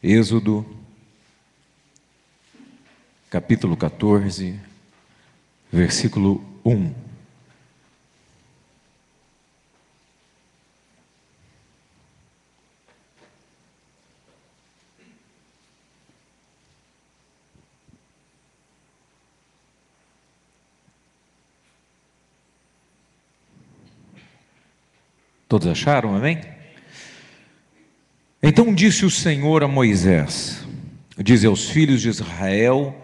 Êxodo, capítulo 14, versículo 1. Todos acharam, amém? Então disse o Senhor a Moisés: dize aos filhos de Israel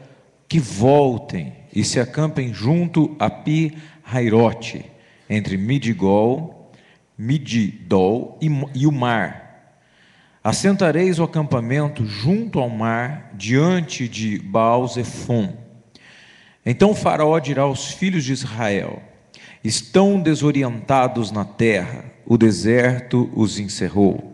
que voltem e se acampem junto a Pi-Hairote, entre Migdol e o mar. Assentareis o acampamento junto ao mar, diante de Baal-Zefon. Então o Faraó dirá aos filhos de Israel: estão desorientados na terra, o deserto os encerrou.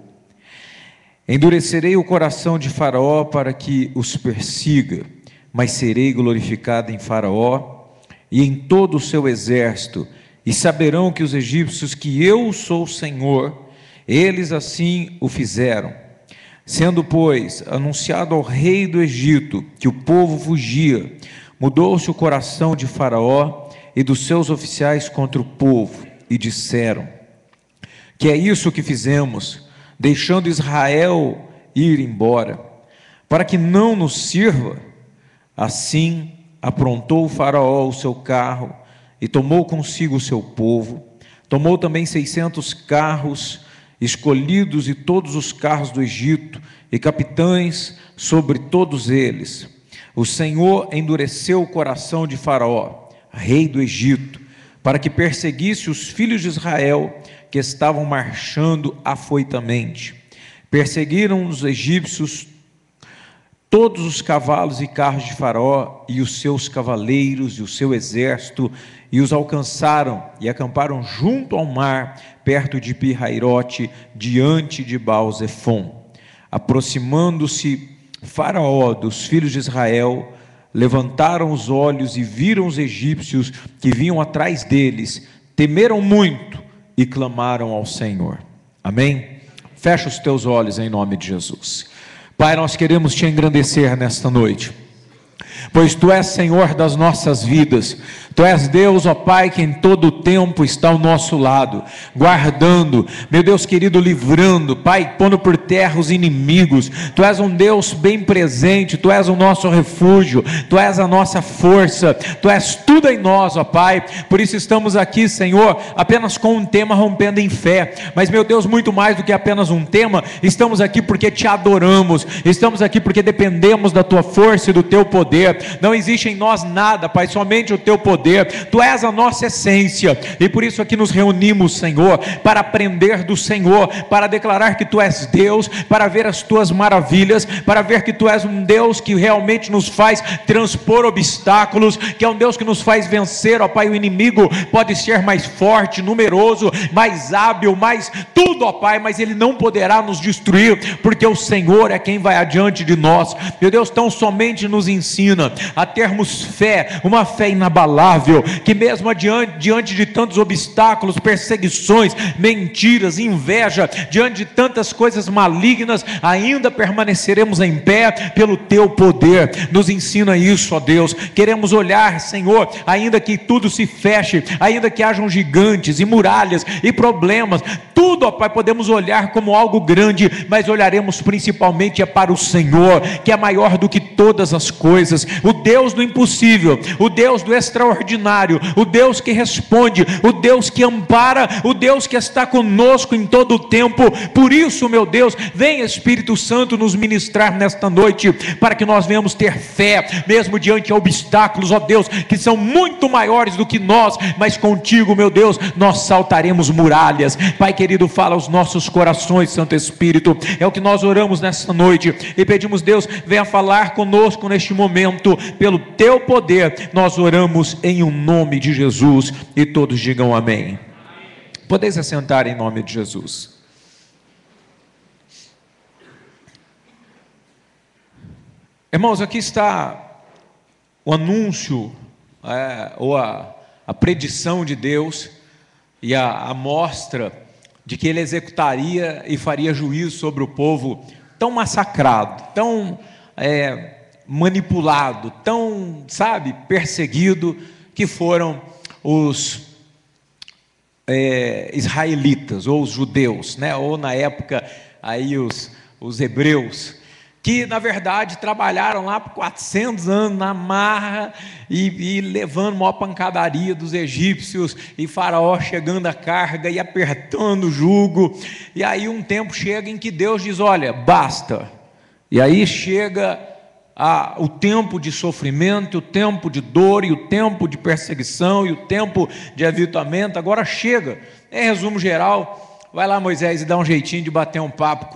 Endurecerei o coração de Faraó para que os persiga, mas serei glorificado em Faraó e em todo o seu exército, e saberão que os egípcios que eu sou o Senhor. Eles assim o fizeram. Sendo, pois, anunciado ao rei do Egito que o povo fugia, mudou-se o coração de Faraó e dos seus oficiais contra o povo, e disseram: que é isso que fizemos, deixando Israel ir embora, para que não nos sirva? Assim aprontou o Faraó o seu carro, e tomou consigo o seu povo, tomou também 600 carros escolhidos, e todos os carros do Egito, e capitães sobre todos eles. O Senhor endureceu o coração de Faraó, rei do Egito, para que perseguisse os filhos de Israel, que estavam marchando afoitamente. Perseguiram os egípcios todos os cavalos e carros de Faraó, e os seus cavaleiros e o seu exército, e os alcançaram, e acamparam junto ao mar, perto de Pi-Hairote, diante de Baal-Zefon. Aproximando-se Faraó dos filhos de Israel, levantaram os olhos e viram os egípcios que vinham atrás deles, temeram muito e clamaram ao Senhor. Amém? Fecha os teus olhos em nome de Jesus. Pai, nós queremos te engrandecer nesta noite, pois Tu és Senhor das nossas vidas. Tu és Deus, ó Pai, que em todo o tempo está ao nosso lado, guardando, meu Deus querido, livrando, Pai, pondo por terra os inimigos. Tu és um Deus bem presente, Tu és o nosso refúgio, Tu és a nossa força, Tu és tudo em nós, ó Pai. Por isso estamos aqui, Senhor, apenas com um tema, rompendo em fé, mas, meu Deus, muito mais do que apenas um tema, estamos aqui porque Te adoramos, estamos aqui porque dependemos da Tua força e do Teu poder. Não existe em nós nada, Pai, somente o Teu poder. Tu és a nossa essência, e por isso aqui nos reunimos, Senhor, para aprender do Senhor, para declarar que Tu és Deus, para ver as Tuas maravilhas, para ver que Tu és um Deus que realmente nos faz transpor obstáculos, que é um Deus que nos faz vencer, ó Pai. O inimigo pode ser mais forte, numeroso, mais hábil, mais tudo, ó Pai, mas ele não poderá nos destruir, porque o Senhor é quem vai adiante de nós. Meu Deus, tão somente nos ensina a termos fé, uma fé inabalável, que mesmo diante de tantos obstáculos, perseguições, mentiras, inveja, diante de tantas coisas malignas, ainda permaneceremos em pé pelo Teu poder. Nos ensina isso, ó Deus. Queremos olhar, Senhor, ainda que tudo se feche, ainda que hajam gigantes e muralhas e problemas, tudo, ó Pai, podemos olhar como algo grande, mas olharemos principalmente para o Senhor, que é maior do que todas as coisas, o Deus do impossível, o Deus do extraordinário, o Deus que responde, o Deus que ampara, o Deus que está conosco em todo o tempo. Por isso, meu Deus, vem Espírito Santo nos ministrar nesta noite, para que nós venhamos ter fé, mesmo diante de obstáculos, ó Deus, que são muito maiores do que nós, mas contigo, meu Deus, nós saltaremos muralhas. Pai querido, fala aos nossos corações, Santo Espírito, é o que nós oramos nesta noite, e pedimos, Deus, venha falar conosco neste momento, pelo Teu poder, nós oramos em um nome de Jesus, e todos digam amém. Podeis assentar em nome de Jesus. Irmãos, aqui está o anúncio, ou a predição de Deus, e a mostra de que Ele executaria e faria juízo sobre o povo tão massacrado, tão manipulado, tão, sabe, perseguido, que foram os israelitas, ou os judeus, né? Ou na época aí os hebreus, que na verdade trabalharam lá por 400 anos na marra e levando uma pancadaria dos egípcios, e Faraó chegando a carga e apertando o jugo. E aí um tempo chega em que Deus diz: olha, basta. E aí chega o tempo de sofrimento, o tempo de dor, e o tempo de perseguição, e o tempo de aviltamento. Agora chega. Em resumo geral, vai lá, Moisés, e dá um jeitinho de bater um papo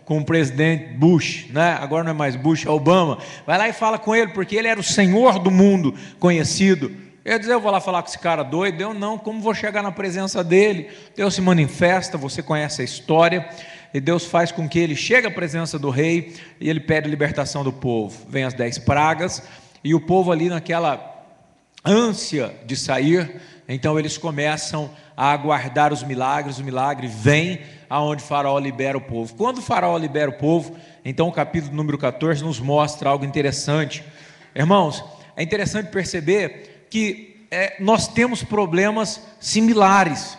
com o presidente Bush, né? Agora não é mais Bush, é Obama. Vai lá e fala com ele, porque ele era o senhor do mundo conhecido. Eu dizer, eu vou lá falar com esse cara doido? Eu não, como vou chegar na presença dele? Deus se manifesta, você conhece a história, e Deus faz com que ele chegue à presença do rei, e ele pede a libertação do povo. Vem as 10 pragas, e o povo ali naquela ânsia de sair, então eles começam a aguardar os milagres. O milagre vem aonde Faraó libera o povo. Quando Faraó libera o povo, então o capítulo número 14 nos mostra algo interessante. Irmãos, é interessante perceber que nós temos problemas similares,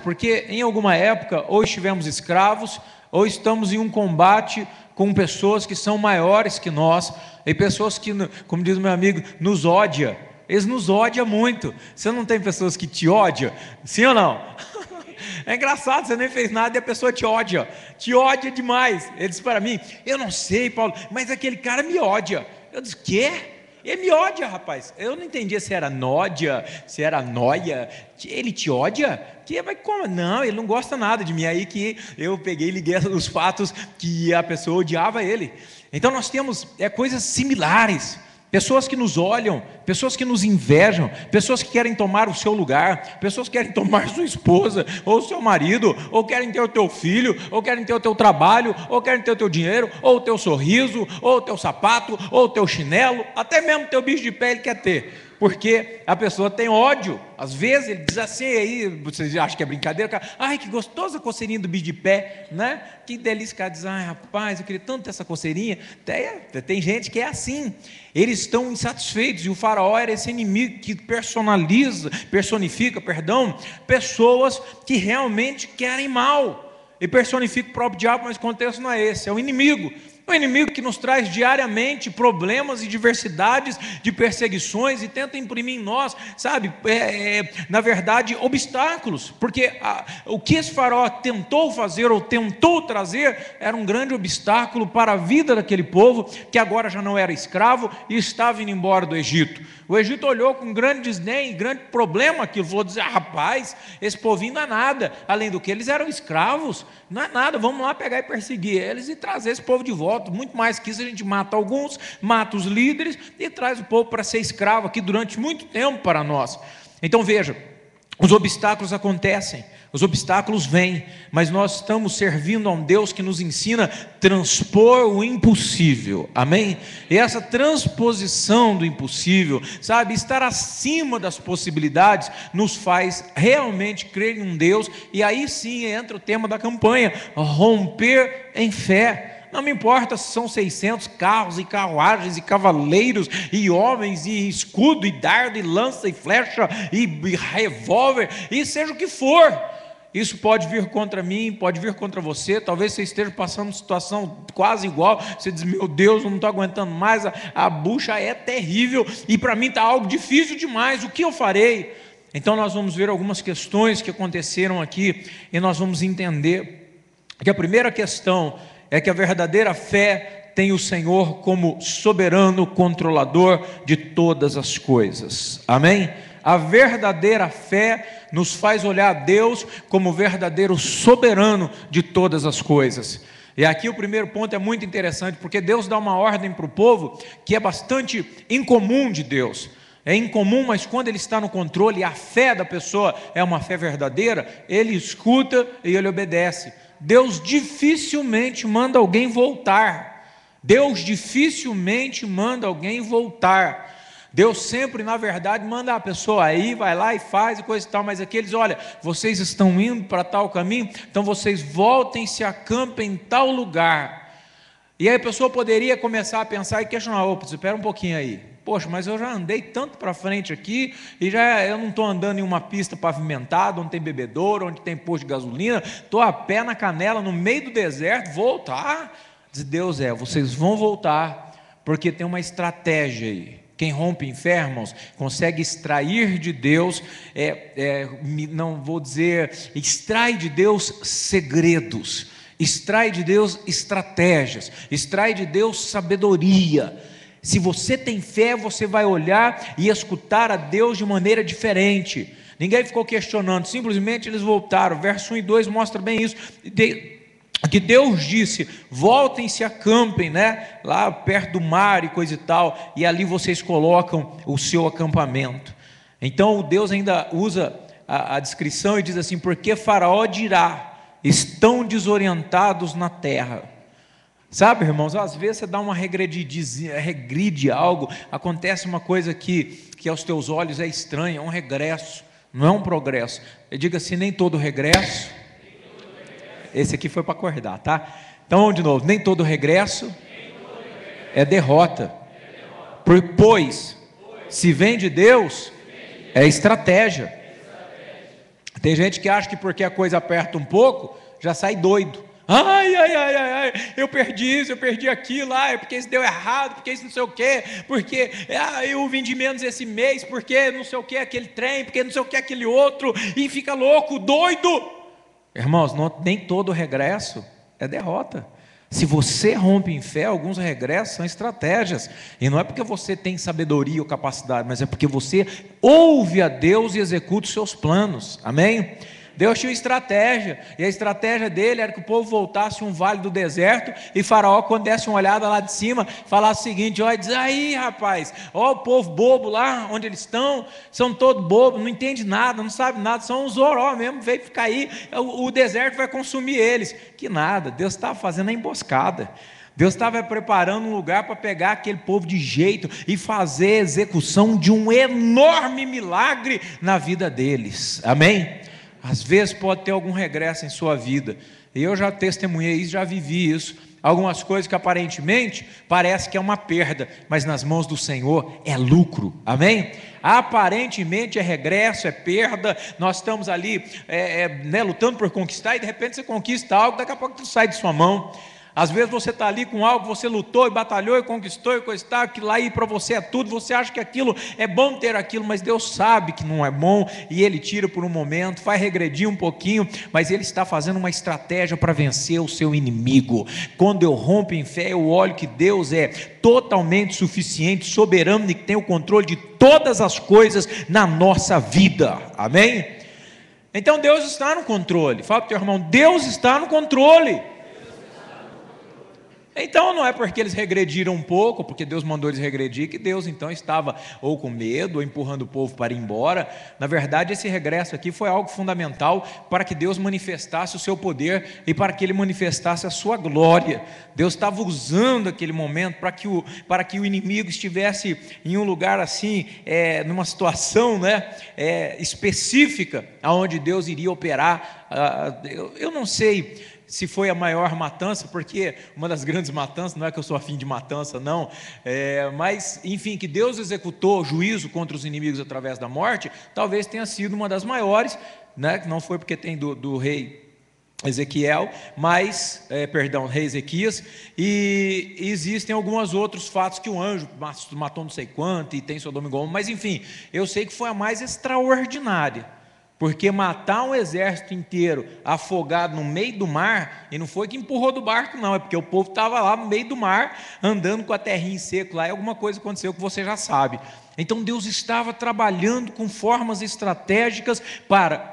porque em alguma época ou estivemos escravos, ou estamos em um combate com pessoas que são maiores que nós, e pessoas que, como diz meu amigo, nos odiam. Eles nos odiam muito. Você não tem pessoas que te odiam? Sim ou não? É engraçado, você nem fez nada e a pessoa te odia demais. Ele disse para mim: eu não sei, Paulo, mas aquele cara me odia. Eu disse: quê? Ele me odia, rapaz. Eu não entendia se era nódia, se era noia. Ele te odia? Mas como? Não, ele não gosta nada de mim. Aí que eu peguei e liguei os fatos que a pessoa odiava ele. Então nós temos coisas similares. Pessoas que nos olham, pessoas que nos invejam, pessoas que querem tomar o seu lugar, pessoas que querem tomar sua esposa, ou seu marido, ou querem ter o teu filho, ou querem ter o teu trabalho, ou querem ter o teu dinheiro, ou o teu sorriso, ou o teu sapato, ou o teu chinelo, até mesmo o teu bicho de pé ele quer ter, porque a pessoa tem ódio. Às vezes ele diz assim, aí vocês acham que é brincadeira, cara, ai que gostosa a coceirinha do bicho de pé, né? Que delícia. O cara diz: ai rapaz, eu queria tanto ter essa coceirinha. Tem gente que é assim, eles estão insatisfeitos. E o Faraó era esse inimigo que personifica pessoas que realmente querem mal, e personifica o próprio diabo, mas o contexto não é esse, é o inimigo. É um inimigo que nos traz diariamente problemas e diversidades de perseguições, e tenta imprimir em nós, sabe, na verdade, obstáculos, porque o que esse Faraó tentou fazer, ou tentou trazer, era um grande obstáculo para a vida daquele povo, que agora já não era escravo e estava indo embora do Egito. O Egito olhou com grande desdém, grande problema aquilo, falou: dizer, rapaz, esse povinho não é nada, além do que eles eram escravos, não é nada, vamos lá pegar e perseguir eles e trazer esse povo de volta. Muito mais que isso, a gente mata alguns, mata os líderes e traz o povo para ser escravo aqui durante muito tempo para nós. Então veja, os obstáculos acontecem, os obstáculos vêm, mas nós estamos servindo a um Deus que nos ensina a transpor o impossível, amém? E essa transposição do impossível, sabe, estar acima das possibilidades, nos faz realmente crer em um Deus. E aí sim entra o tema da campanha: romper em fé. Não me importa se são 600 carros e carruagens e cavaleiros e homens e escudo e dardo e lança e flecha e revólver e seja o que for. Isso pode vir contra mim, pode vir contra você. Talvez você esteja passando uma situação quase igual. Você diz: meu Deus, eu não estou aguentando mais, a bucha é terrível e para mim está algo difícil demais. O que eu farei? Então nós vamos ver algumas questões que aconteceram aqui, e nós vamos entender que a primeira questão é que a verdadeira fé tem o Senhor como soberano controlador de todas as coisas, amém? A verdadeira fé nos faz olhar a Deus como verdadeiro soberano de todas as coisas. E aqui o primeiro ponto é muito interessante, porque Deus dá uma ordem para o povo que é bastante incomum de Deus. É incomum, mas quando Ele está no controle, e a fé da pessoa é uma fé verdadeira, Ele escuta e Ele obedece. Deus dificilmente manda alguém voltar. Deus sempre, na verdade, manda a pessoa aí, vai lá e faz e coisa e tal, mas aqui eles, olha, vocês estão indo para tal caminho, então vocês voltem, se acampem em tal lugar. E aí a pessoa poderia começar a pensar e questionar, opa, espera um pouquinho aí, poxa, mas eu já andei tanto para frente aqui, e eu não estou andando em uma pista pavimentada, onde tem bebedouro, onde tem posto de gasolina, estou a pé na canela, no meio do deserto, voltar? Diz Deus, vocês vão voltar, porque tem uma estratégia aí. Quem rompe em fé, irmãos, consegue extrair de Deus, não vou dizer, extrai de Deus segredos, extrai de Deus estratégias, extrai de Deus sabedoria. Se você tem fé, você vai olhar e escutar a Deus de maneira diferente. Ninguém ficou questionando, simplesmente eles voltaram. Verso 1 e 2 mostra bem isso. Que Deus disse, voltem e se acampem, né? Lá perto do mar e coisa e tal, e ali vocês colocam o seu acampamento. Então Deus ainda usa a descrição e diz assim, porque Faraó dirá, estão desorientados na terra. Sabe, irmãos, às vezes você dá uma regride algo, acontece uma coisa que aos teus olhos é estranha, é um regresso, não é um progresso. Eu digo assim, nem todo regresso. Esse aqui foi para acordar, tá? Então, de novo, nem todo regresso é derrota. Pois, se vem de Deus, é estratégia. Tem gente que acha que porque a coisa aperta um pouco, já sai doido. Ai, eu perdi isso, eu perdi aquilo, porque isso deu errado, porque isso não sei o quê, porque eu vendi menos esse mês, porque não sei o quê, aquele trem, porque não sei o quê, aquele outro, e fica louco, doido. Irmãos, nem todo regresso é derrota. Se você rompe em fé, alguns regressos são estratégias, e não é porque você tem sabedoria ou capacidade, mas é porque você ouve a Deus e executa os seus planos, amém? Deus tinha uma estratégia, e a estratégia dele era que o povo voltasse um vale do deserto, e Faraó, quando desse uma olhada lá de cima, falasse o seguinte, diz aí rapaz, o povo bobo lá, onde eles estão, são todos bobos, não entende nada, não sabe nada, são uns zoró mesmo, veio ficar aí, o deserto vai consumir eles. Que nada, Deus estava fazendo a emboscada, Deus estava preparando um lugar para pegar aquele povo de jeito, e fazer a execução de um enorme milagre na vida deles, amém? Às vezes pode ter algum regresso em sua vida, e eu já testemunhei isso, já vivi isso, algumas coisas que aparentemente parece que é uma perda, mas nas mãos do Senhor é lucro, amém? Aparentemente é regresso, é perda, nós estamos ali lutando por conquistar, e de repente você conquista algo, daqui a pouco tudo sai de sua mão. Às vezes você está ali com algo, você lutou e batalhou e conquistou e coisa e tal, que lá para você é tudo, você acha que aquilo é bom ter aquilo, mas Deus sabe que não é bom, e Ele tira por um momento, faz regredir um pouquinho, mas Ele está fazendo uma estratégia para vencer o seu inimigo. Quando eu rompo em fé, eu olho que Deus é totalmente suficiente, soberano, e que tem o controle de todas as coisas na nossa vida, amém? Então Deus está no controle. Fala para o teu irmão, Deus está no controle. Então não é porque eles regrediram um pouco, porque Deus mandou eles regredir, que Deus então estava ou com medo, ou empurrando o povo para ir embora. Na verdade, esse regresso aqui foi algo fundamental para que Deus manifestasse o seu poder e para que Ele manifestasse a sua glória. Deus estava usando aquele momento para que o inimigo estivesse em um lugar assim, numa situação específica, onde Deus iria operar. Eu não sei se foi a maior matança, porque uma das grandes matanças, não é que eu sou afim de matança não, mas enfim, que Deus executou juízo contra os inimigos através da morte, talvez tenha sido uma das maiores, que não foi porque tem do rei Ezequiel, rei Ezequias, e existem alguns outros fatos que o anjo matou não sei quanto, e tem Sodoma e Gomorra, mas enfim, eu sei que foi a mais extraordinária, porque matar um exército inteiro afogado no meio do mar, e não foi que empurrou do barco não, é porque o povo estava lá no meio do mar, andando com a terrinha em seco lá, e alguma coisa aconteceu que você já sabe. Então Deus estava trabalhando com formas estratégicas para,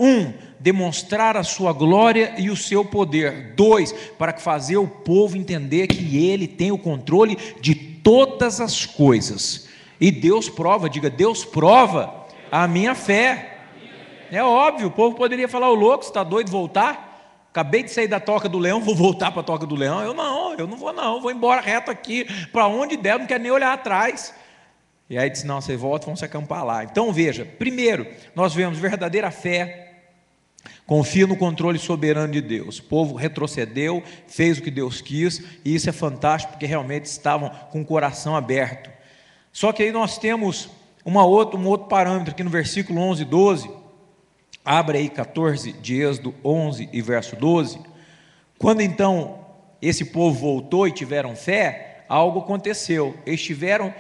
demonstrar a sua glória e o seu poder. 2, para fazer o povo entender que Ele tem o controle de todas as coisas. E Deus prova, diga, Deus prova a minha fé. É óbvio, o povo poderia falar, o louco, você está doido de voltar? Acabei de sair da Toca do Leão, vou voltar para a Toca do Leão. Eu não vou embora reto aqui, para onde der, não quero nem olhar atrás. E aí disse, não, vocês voltam, vão se acampar lá. Então veja, primeiro, nós vemos verdadeira fé, confia no controle soberano de Deus. O povo retrocedeu, fez o que Deus quis, e isso é fantástico, porque realmente estavam com o coração aberto. Só que aí nós temos um outro parâmetro, aqui no versículo 11 e 12, abre aí 14 de Êxodo 11 e verso 12, quando então esse povo voltou e tiveram fé, algo aconteceu, eles tiveram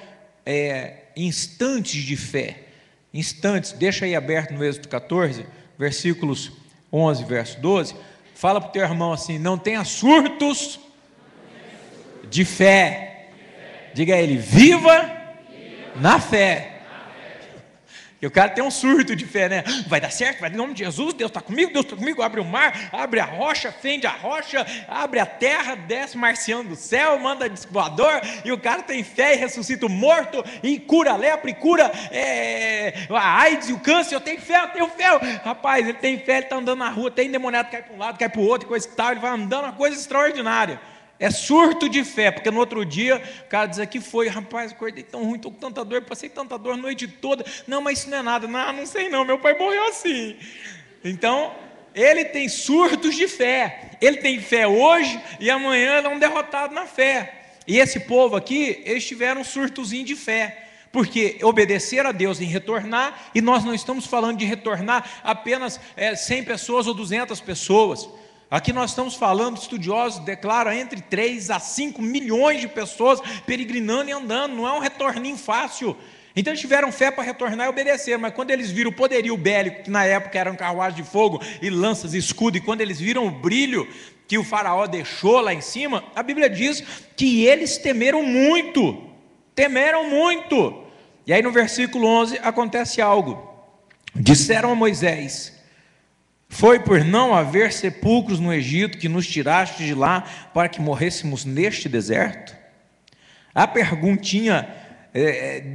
instantes de fé, instantes, deixa aí aberto no Êxodo 14, versículos 11, verso 12, fala para o teu irmão assim, não tenha surtos de fé, diga a ele, viva na fé. E o cara tem um surto de fé, né? Vai dar certo, vai em nome de Jesus, Deus está comigo, abre o mar, abre a rocha, fende a rocha, abre a terra, desce marciano do céu, manda disco voador, e o cara tem fé e ressuscita o morto, e cura a lepra, e cura a AIDS e o câncer. Eu tenho fé. Rapaz, ele tem fé, ele está andando na rua, tem endemoniado, cai para um lado, cai para o outro, coisa e tal, ele vai andando, uma coisa extraordinária. É surto de fé, porque no outro dia o cara diz aqui foi, rapaz, acordei tão ruim, estou com tanta dor, passei tanta dor a noite toda. Não, mas isso não é nada. Não sei não, meu pai morreu assim. Então, ele tem surtos de fé. Ele tem fé hoje e amanhã ele é um derrotado na fé. E esse povo aqui, eles tiveram um surtozinho de fé, porque obedeceram a Deus em retornar, e nós não estamos falando de retornar apenas 100 pessoas ou 200 pessoas. Aqui nós estamos falando, estudiosos declaram, entre 3 a 5 milhões de pessoas peregrinando e andando, não é um retorninho fácil. Então eles tiveram fé para retornar e obedecer, mas quando eles viram o poderio bélico, que na época eram carruagens de fogo e lanças e escudo, e quando eles viram o brilho que o faraó deixou lá em cima, a Bíblia diz que eles temeram muito, e aí no versículo 11 acontece algo, disseram a Moisés, foi por não haver sepulcros no Egito que nos tiraste de lá para que morrêssemos neste deserto? A perguntinha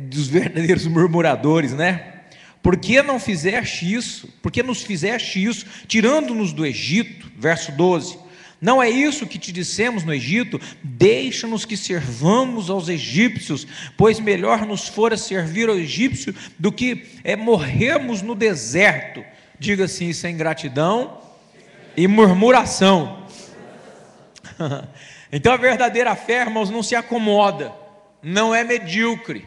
dos verdadeiros murmuradores, né? Por que não fizeste isso? Por que nos fizeste isso, tirando-nos do Egito? Verso 12. Não é isso que te dissemos no Egito? Deixa-nos que servamos aos egípcios, pois melhor nos fora servir ao egípcio do que morrermos no deserto. Diga assim, isso é ingratidão e murmuração. Então a verdadeira fé, irmãos, não se acomoda, não é medíocre.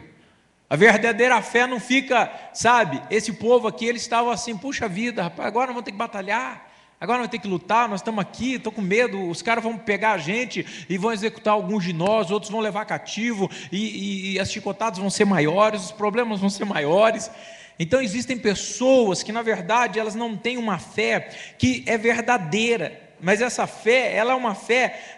A verdadeira fé não fica, sabe, esse povo aqui, eles estavam assim, puxa vida, rapaz, agora nós vamos ter que batalhar, agora nós vamos ter que lutar, nós estamos aqui, estou com medo, os caras vão pegar a gente e vão executar alguns de nós, outros vão levar cativo, e as chicotadas vão ser maiores, os problemas vão ser maiores. Então existem pessoas que na verdade elas não têm uma fé que é verdadeira, mas essa fé, ela é uma fé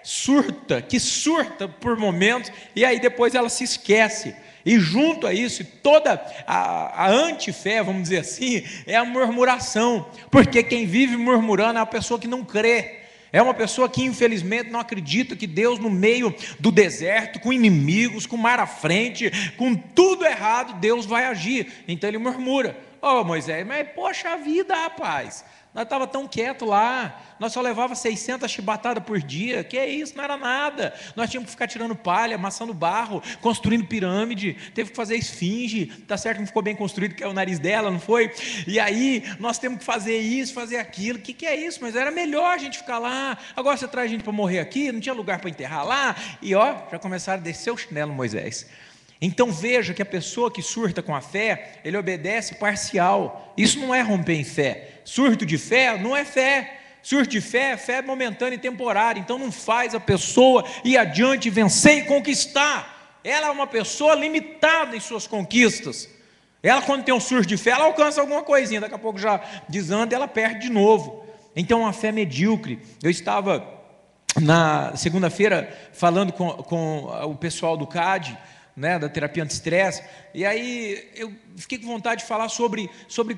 que surta por momentos, e aí depois ela se esquece, e junto a isso, toda a antifé, vamos dizer assim, é a murmuração, porque quem vive murmurando é uma pessoa que não crê, é uma pessoa que infelizmente não acredita que Deus no meio do deserto, com inimigos, com mar à frente, com tudo errado, Deus vai agir. Então ele murmura, Moisés, mas poxa vida, rapaz, nós estávamos tão quietos lá, nós só levava 600 chibatadas por dia, que é isso, não era nada, nós tínhamos que ficar tirando palha, amassando barro, construindo pirâmide, teve que fazer esfinge, tá certo que não ficou bem construído, que é o nariz dela, não foi? E aí, nós temos que fazer isso, fazer aquilo, que é isso? Mas era melhor a gente ficar lá, agora você traz gente para morrer aqui, não tinha lugar para enterrar lá, e já começaram a descer o chinelo, Moisés. Então veja que a pessoa que surta com a fé, ele obedece parcial, isso não é romper em fé, surto de fé não é fé, surto de fé é fé momentânea e temporária, então não faz a pessoa ir adiante, vencer e conquistar, ela é uma pessoa limitada em suas conquistas, ela quando tem um surto de fé, ela alcança alguma coisinha, daqui a pouco já desanda e ela perde de novo, então uma fé medíocre. Eu estava na segunda-feira falando com o pessoal do CAD, né, da terapia anti-estresse, e aí eu fiquei com vontade de falar sobre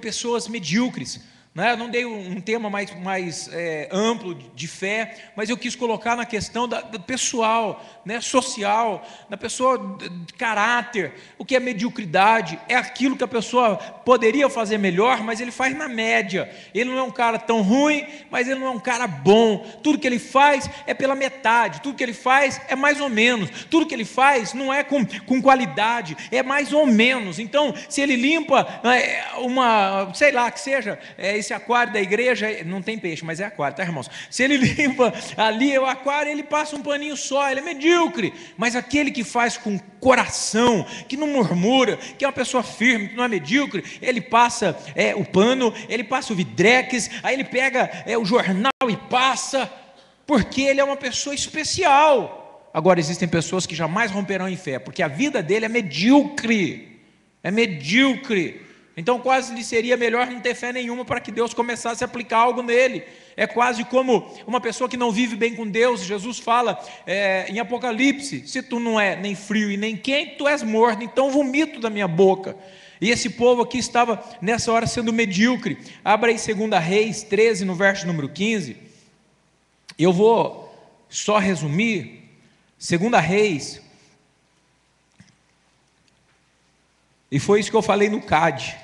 pessoas medíocres, né? Não dei um tema mais amplo de fé, mas eu quis colocar na questão do pessoal, né? Social, da pessoa de caráter. O que é mediocridade? É aquilo que a pessoa poderia fazer melhor, mas ele faz na média. Ele não é um cara tão ruim, mas ele não é um cara bom. Tudo que ele faz é pela metade, tudo que ele faz é mais ou menos, tudo que ele faz não é com qualidade, é mais ou menos. Então, se ele limpa sei lá, que seja, esse aquário da igreja, não tem peixe, mas é aquário, tá, irmãos? Se ele limpa ali o aquário, ele passa um paninho só, ele é medíocre. Mas aquele que faz com coração, que não murmura, que é uma pessoa firme, que não é medíocre, ele passa o pano, ele passa o vidrex, aí ele pega o jornal e passa, porque ele é uma pessoa especial. Agora, existem pessoas que jamais romperão em fé, porque a vida dele é medíocre, então quase lhe seria melhor não ter fé nenhuma para que Deus começasse a aplicar algo nele. É quase como uma pessoa que não vive bem com Deus. Jesus fala em Apocalipse: se tu não é nem frio e nem quente, tu és morno, então vomito da minha boca. E esse povo aqui estava nessa hora sendo medíocre. Abra aí 2 Reis 13, no verso número 15. Eu vou só resumir. 2 Reis, e foi isso que eu falei no CAD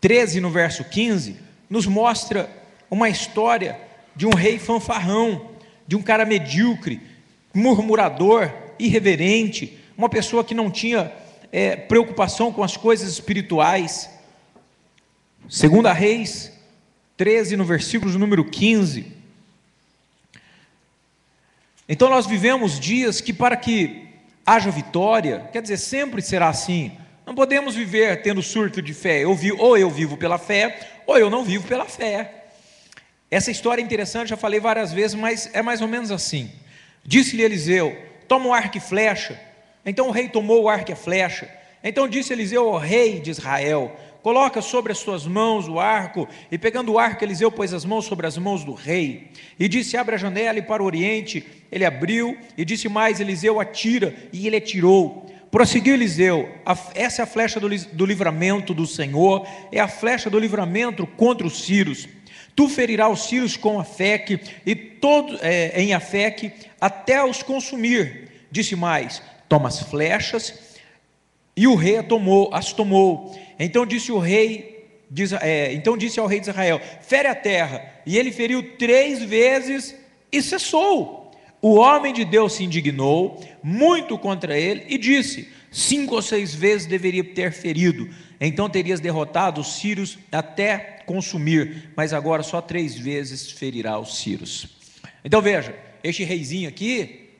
13, no verso 15, nos mostra uma história de um rei fanfarrão, de um cara medíocre, murmurador, irreverente, uma pessoa que não tinha preocupação com as coisas espirituais. 2 Reis 13, no versículo número 15. Então nós vivemos dias que, para que haja vitória, quer dizer, sempre será assim. Não podemos viver tendo surto de fé. Ou eu vivo pela fé, ou eu não vivo pela fé. Essa história é interessante, já falei várias vezes, mas é mais ou menos assim. Disse-lhe Eliseu: toma o arco e flecha. Então o rei tomou o arco e a flecha. Então disse Eliseu ao rei de Israel: coloca sobre as suas mãos o arco. E pegando o arco, Eliseu pôs as mãos sobre as mãos do rei. E disse: abre a janela e para o oriente. Ele abriu. E disse mais: Eliseu, atira. E ele atirou. Prosseguiu Eliseu: essa é a flecha do livramento do Senhor, é a flecha do livramento contra os sírios. Tu ferirás os sírios com Afeque, em Afeque, até os consumir. Disse mais: toma as flechas. E o rei as tomou. Então disse ao rei de Israel: fere a terra. E ele feriu 3 vezes e cessou. O homem de Deus se indignou muito contra ele e disse: 5 ou 6 vezes deveria ter ferido, então terias derrotado os sírios até consumir, mas agora só 3 vezes ferirá os sírios. Então veja, este reizinho aqui,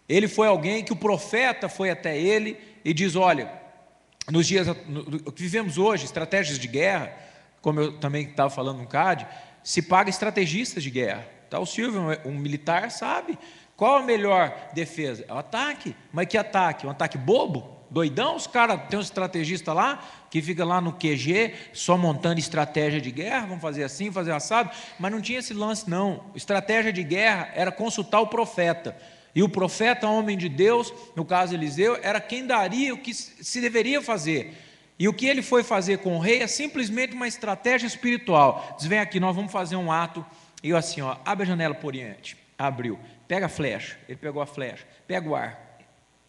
ele foi alguém que o profeta foi até ele e diz: olha, nos dias que vivemos hoje, estratégias de guerra, como eu também estava falando no CAD, se paga estrategistas de guerra. Tá? O Silvio, um militar, sabe qual a melhor defesa? É o ataque. Mas que ataque? Um ataque bobo? Doidão? Os caras, tem um estrategista lá, que fica lá no QG, só montando estratégia de guerra, vamos fazer assim, fazer assado, mas não tinha esse lance não. Estratégia de guerra era consultar o profeta, e o profeta, homem de Deus, no caso Eliseu, era quem daria o que se deveria fazer. E o que ele foi fazer com o rei é simplesmente uma estratégia espiritual. Diz: vem aqui, nós vamos fazer um ato. E eu assim, abre a janela para o oriente. Abriu. Pega a flecha. Ele pegou a flecha. Pega o arco.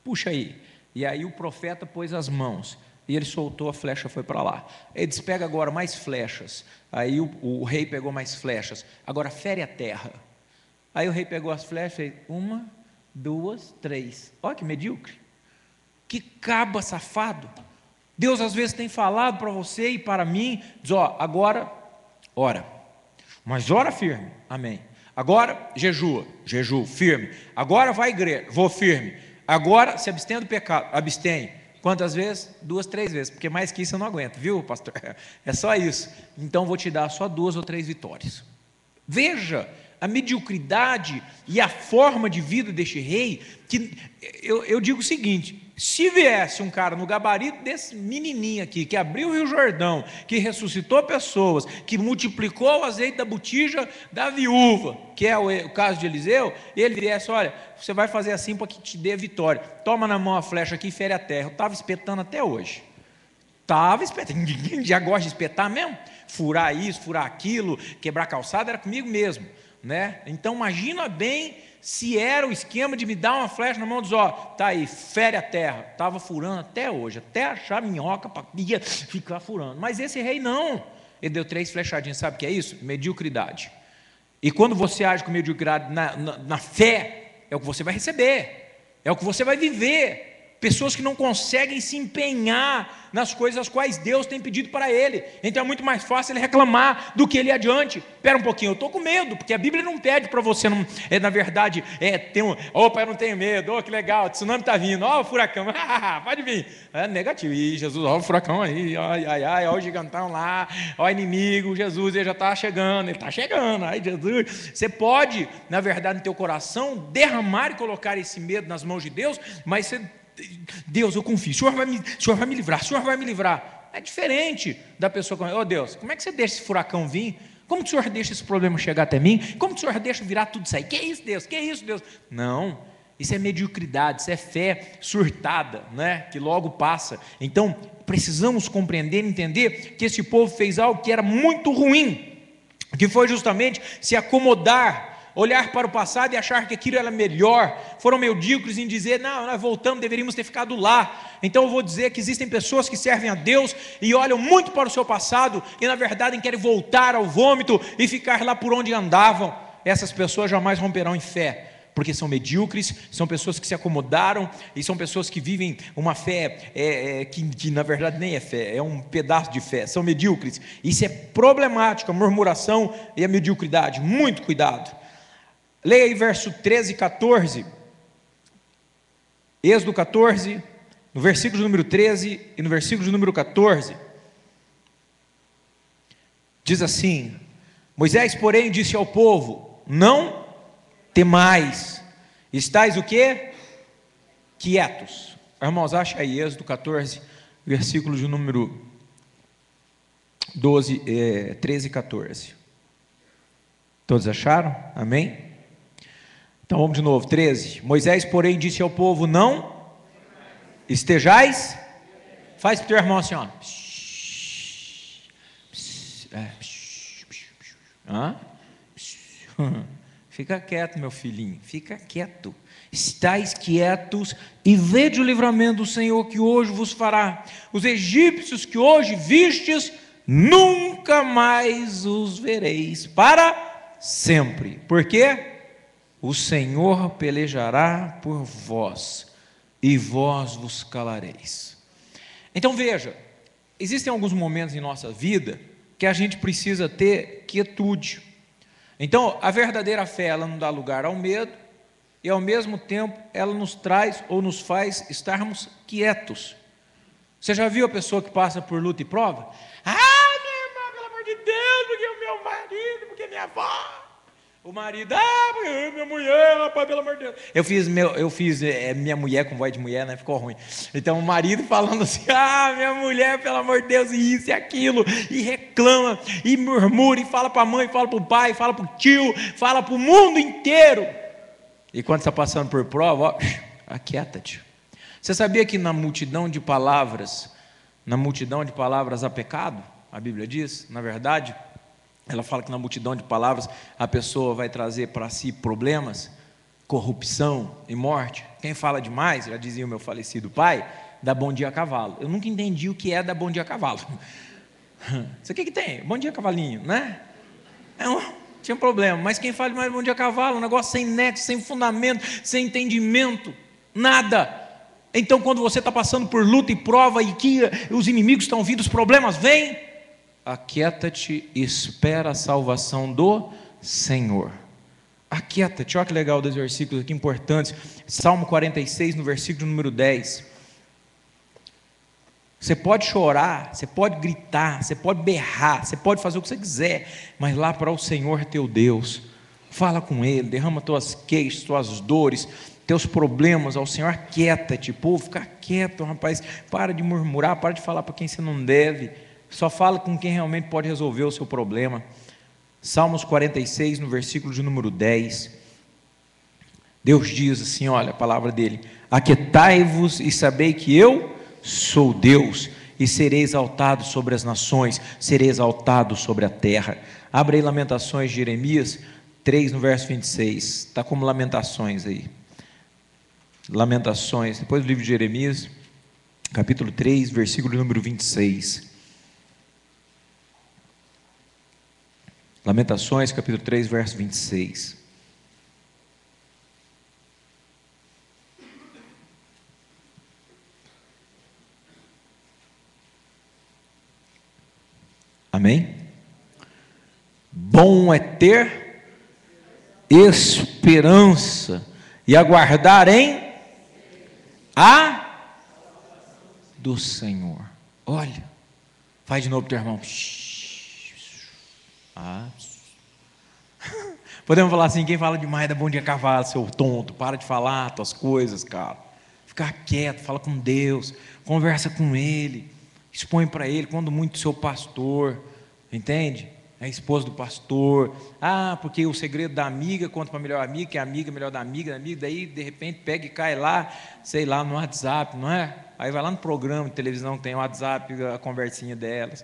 Puxa aí. E aí o profeta pôs as mãos. E ele soltou a flecha, foi para lá. Ele disse: pega agora mais flechas. Aí o rei pegou mais flechas. Agora fere a terra. Aí o rei pegou as flechas e fez 1, 2, 3. Olha que medíocre. Que caba safado. Deus às vezes tem falado para você e para mim. Diz: agora ora. Mas ora firme. Amém. Agora jejua, firme. Agora vai à igreja, vou firme. Agora se abstém do pecado, abstém. Quantas vezes? 2, 3 vezes, porque mais que isso eu não aguento, viu, pastor? É só isso. Então vou te dar só 2 ou 3 vitórias. Veja a mediocridade e a forma de vida deste rei, que eu digo o seguinte: se viesse um cara no gabarito desse menininho aqui, que abriu o Rio Jordão, que ressuscitou pessoas, que multiplicou o azeite da botija da viúva, que é o caso de Eliseu, ele viesse: olha, você vai fazer assim para que te dê vitória, toma na mão a flecha aqui e fere a terra. Eu estava espetando até hoje. Estava espetando. Ninguém já gosta de espetar mesmo? Furar isso, furar aquilo, quebrar calçada, era comigo mesmo, né? Então imagina bem se era o esquema de me dar uma flecha na mão e dizer, ó, tá aí, fere a terra. Estava furando até hoje, até achar minhoca para ficar furando. Mas esse rei não, ele deu 3 flechadinhas, sabe o que é isso? Mediocridade. E quando você age com mediocridade na fé, é o que você vai receber, é o que você vai viver. Pessoas que não conseguem se empenhar nas coisas as quais Deus tem pedido para ele. Então é muito mais fácil ele reclamar do que ele ir adiante. Espera um pouquinho, eu estou com medo, porque a Bíblia não pede para você, não, na verdade, ter opa, eu não tenho medo, que legal, o tsunami está vindo, o furacão, pode vir. É negativo, e Jesus, o furacão aí, ai, o gigantão lá, o inimigo, Jesus, ele já está chegando, ai Jesus. Você pode, na verdade, no teu coração, derramar e colocar esse medo nas mãos de Deus, mas você... Deus, eu confio, o Senhor vai me livrar, o Senhor vai me livrar. É diferente da pessoa que, Deus, como é que você deixa esse furacão vir? Como que o Senhor deixa esse problema chegar até mim? Como que o Senhor deixa virar tudo isso aí? Que é isso, Deus? Que é isso, Deus? Não, isso é mediocridade, isso é fé surtada, né? Que logo passa. Então, precisamos compreender e entender que esse povo fez algo que era muito ruim, que foi justamente se acomodar, olhar para o passado e achar que aquilo era melhor. Foram medíocres em dizer, não, nós voltamos, deveríamos ter ficado lá. Então eu vou dizer que existem pessoas que servem a Deus e olham muito para o seu passado e na verdade querem voltar ao vômito e ficar lá por onde andavam. Essas pessoas jamais romperão em fé, porque são medíocres, são pessoas que se acomodaram e são pessoas que vivem uma fé que na verdade nem é fé, é um pedaço de fé, são medíocres. Isso é problemático, a murmuração e a mediocridade, muito cuidado. Leia aí verso 13 e 14, Êxodo 14, no versículo número 13 e no versículo número 14, diz assim: Moisés, porém, disse ao povo, não temais, estais o quê? Quietos. Irmãos, acha aí Êxodo 14, versículos de número 13 e 14. Todos acharam? Amém? Então vamos de novo, 13. Moisés, porém, disse ao povo, não estejais. Faz para o teu irmão assim, ó. Fica quieto, meu filhinho, fica quieto. Estais quietos e vede o livramento do Senhor que hoje vos fará. Os egípcios que hoje vistes, nunca mais os vereis para sempre. Por quê? O Senhor pelejará por vós, e vós vos calareis. Então veja, existem alguns momentos em nossa vida que a gente precisa ter quietude. Então a verdadeira fé, ela não dá lugar ao medo, e ao mesmo tempo ela nos traz ou nos faz estarmos quietos. Você já viu a pessoa que passa por luta e prova? Minha irmã, pelo amor de Deus, porque o meu marido, porque minha avó. O marido, minha mulher, rapaz, pelo amor de Deus. Eu fiz minha mulher com voz de mulher, né? Ficou ruim. Então o marido falando assim, minha mulher, pelo amor de Deus, e isso e aquilo, e reclama, e murmura, e fala para a mãe, fala para o pai, fala para o tio, fala para o mundo inteiro. E quando está passando por prova, aquieta-te. Você sabia que na multidão de palavras há pecado? A Bíblia diz, na verdade. Ela fala que na multidão de palavras a pessoa vai trazer para si problemas, corrupção e morte. Quem fala demais, já dizia o meu falecido pai, dá bom dia a cavalo. Eu nunca entendi o que é dar bom dia a cavalo. Isso aqui que tem, bom dia cavalinho, né? Tinha problema, mas quem fala demais bom dia a cavalo, um negócio sem nexo, sem fundamento, sem entendimento, nada. Então quando você está passando por luta e prova e que os inimigos estão vindo, os problemas vêm, aquieta-te e espera a salvação do Senhor. Aquieta-te, olha que legal dois versículos aqui importantes. Salmo 46, no versículo número 10. Você pode chorar, você pode gritar, você pode berrar, você pode fazer o que você quiser, mas lá para o Senhor teu Deus, fala com Ele, derrama tuas queixas, tuas dores, teus problemas ao Senhor. Aquieta-te, povo, fica quieto, rapaz, para de murmurar, para de falar para quem você não deve. Só fala com quem realmente pode resolver o seu problema. Salmos 46, no versículo de número 10. Deus diz assim, olha a palavra dele: aquietai-vos e sabei que eu sou Deus, e serei exaltado sobre as nações, serei exaltado sobre a terra. Abre aí Lamentações de Jeremias 3, no verso 26, está como Lamentações aí. Lamentações, depois do livro de Jeremias, capítulo 3, versículo número 26. Lamentações, capítulo 3, verso 26. Amém? Bom é ter esperança e aguardar em a do Senhor. Olha, faz de novo teu irmão. Podemos falar assim: quem fala demais dá bom dia cavalo, seu tonto, para de falar tuas coisas, cara. Ficar quieto, fala com Deus, conversa com Ele, expõe para Ele, quando muito seu pastor, entende? É a esposa do pastor. Porque o segredo da amiga conta para a melhor amiga, que é a amiga melhor da amiga, daí de repente pega e cai lá, sei lá, no WhatsApp, não é? Aí vai lá no programa de televisão que tem o WhatsApp, a conversinha delas.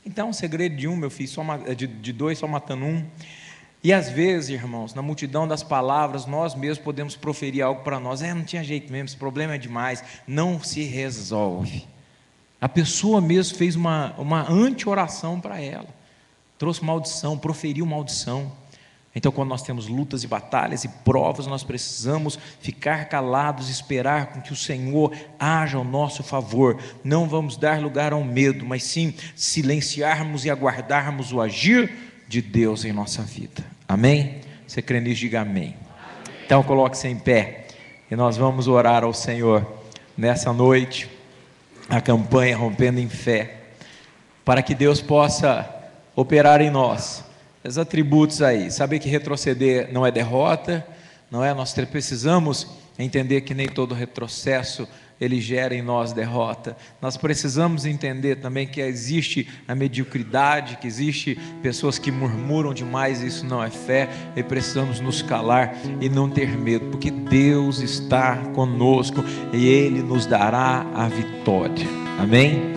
Então, o segredo de um, meu filho, de dois, só matando um. E às vezes, irmãos, na multidão das palavras, nós mesmos podemos proferir algo para nós. Não tinha jeito mesmo, esse problema é demais. Não se resolve. A pessoa mesmo fez uma anti-oração para ela. Trouxe maldição, proferiu maldição. Então, quando nós temos lutas e batalhas e provas, nós precisamos ficar calados, esperar com que o Senhor haja ao nosso favor. Não vamos dar lugar ao medo, mas sim silenciarmos e aguardarmos o agir de Deus em nossa vida. Amém? Você crê nisso? Diga amém. Então, coloque-se em pé e nós vamos orar ao Senhor nessa noite, a campanha Rompendo em Fé, para que Deus possa operar em nós os atributos aí. Saber que retroceder não é derrota, não é? Nós precisamos entender que nem todo retrocesso ele gera em nós derrota. Nós precisamos entender também que existe a mediocridade, que existe pessoas que murmuram demais, isso não é fé, e precisamos nos calar e não ter medo, porque Deus está conosco e Ele nos dará a vitória. Amém?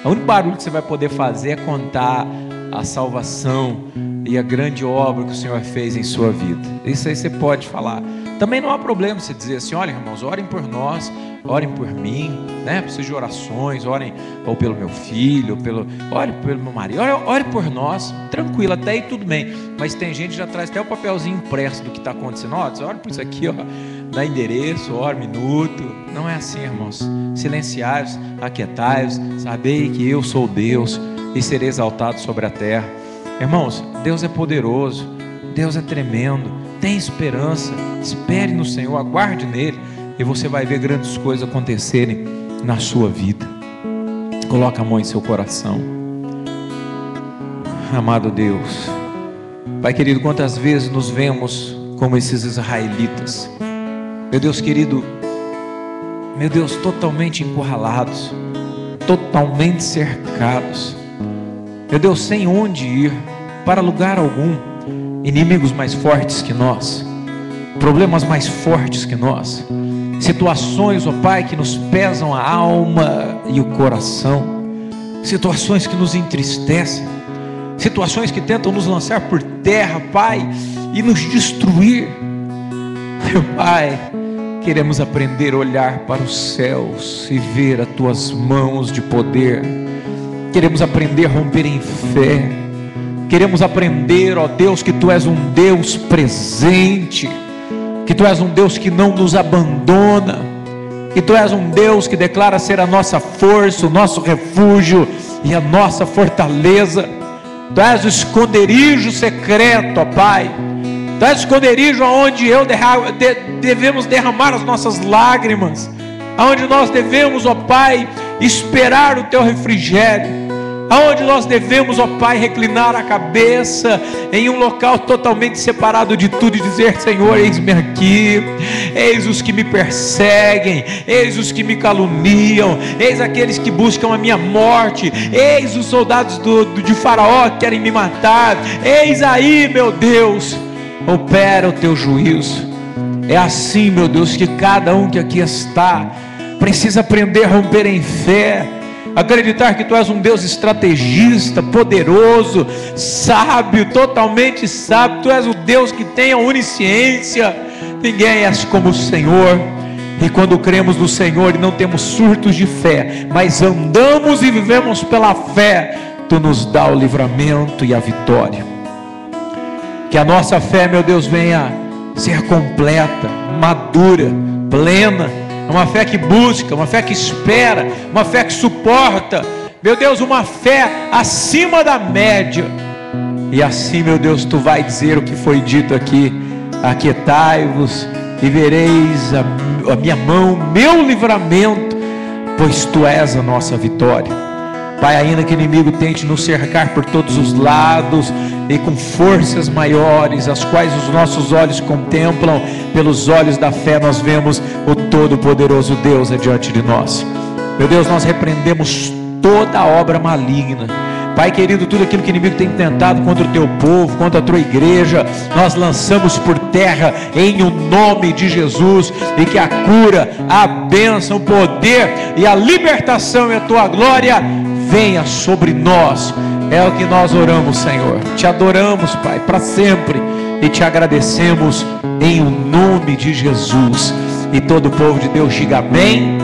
O único barulho que você vai poder fazer é contar a salvação e a grande obra que o Senhor fez em sua vida. Isso aí você pode falar. Também não há problema você dizer assim: olha, irmãos, orem por nós, orem por mim, né? Preciso de orações, orem ou pelo meu filho, orem pelo meu marido, ore por nós, tranquilo, até aí tudo bem. Mas tem gente que já traz até o papelzinho impresso do que está acontecendo. Ore por isso aqui, dá endereço, ore minuto. Não é assim, irmãos. Silenciai-vos, aquietai-vos, sabei que eu sou Deus e serei exaltado sobre a terra. Irmãos, Deus é poderoso, Deus é tremendo, tem esperança. Espere no Senhor, aguarde nele, e você vai ver grandes coisas acontecerem na sua vida. Coloca a mão em seu coração. Amado Deus, Pai querido, quantas vezes nos vemos como esses israelitas, meu Deus querido, meu Deus, totalmente encurralados, totalmente cercados, meu Deus, sem onde ir, para lugar algum, inimigos mais fortes que nós, problemas mais fortes que nós, situações, ó Pai, que nos pesam a alma e o coração, situações que nos entristecem, situações que tentam nos lançar por terra, Pai, e nos destruir. Meu Pai, queremos aprender a olhar para os céus e ver as Tuas mãos de poder. Queremos aprender a romper em fé. Queremos aprender, ó Deus, que Tu és um Deus presente, que Tu és um Deus que não nos abandona, que Tu és um Deus que declara ser a nossa força, o nosso refúgio e a nossa fortaleza. Tu és o esconderijo secreto, ó Pai. Tu és o esconderijo onde devemos derramar as nossas lágrimas, aonde nós devemos, ó Pai, esperar o Teu refrigério, aonde nós devemos, ó Pai, reclinar a cabeça em um local totalmente separado de tudo e dizer: Senhor, eis-me aqui, eis os que me perseguem, eis os que me caluniam, eis aqueles que buscam a minha morte, eis os soldados de Faraó que querem me matar, eis aí, meu Deus, opera o Teu juízo. É assim, meu Deus, que cada um que aqui está precisa aprender a romper em fé, acreditar que Tu és um Deus estrategista, poderoso, sábio, totalmente sábio. Tu és o Deus que tem a onisciência. Ninguém é como o Senhor. E quando cremos no Senhor e não temos surtos de fé, mas andamos e vivemos pela fé, Tu nos dá o livramento e a vitória. Que a nossa fé, meu Deus, venha ser completa, madura, plena. Uma fé que busca, uma fé que espera, uma fé que suporta, meu Deus, uma fé acima da média. E assim, meu Deus, Tu vai dizer o que foi dito aqui: aquietai-vos e vereis a minha mão, meu livramento, pois Tu és a nossa vitória. Pai, ainda que o inimigo tente nos cercar por todos os lados e com forças maiores, as quais os nossos olhos contemplam, pelos olhos da fé nós vemos o Todo-Poderoso Deus adiante de nós. Meu Deus, nós repreendemos toda a obra maligna. Pai querido, tudo aquilo que o inimigo tem tentado contra o Teu povo, contra a Tua igreja, nós lançamos por terra em o nome de Jesus, e que a cura, a bênção, o poder e a libertação e a Tua glória venha sobre nós. É o que nós oramos, Senhor. Te adoramos, Pai, para sempre, e te agradecemos em o nome de Jesus. E todo o povo de Deus diga amém.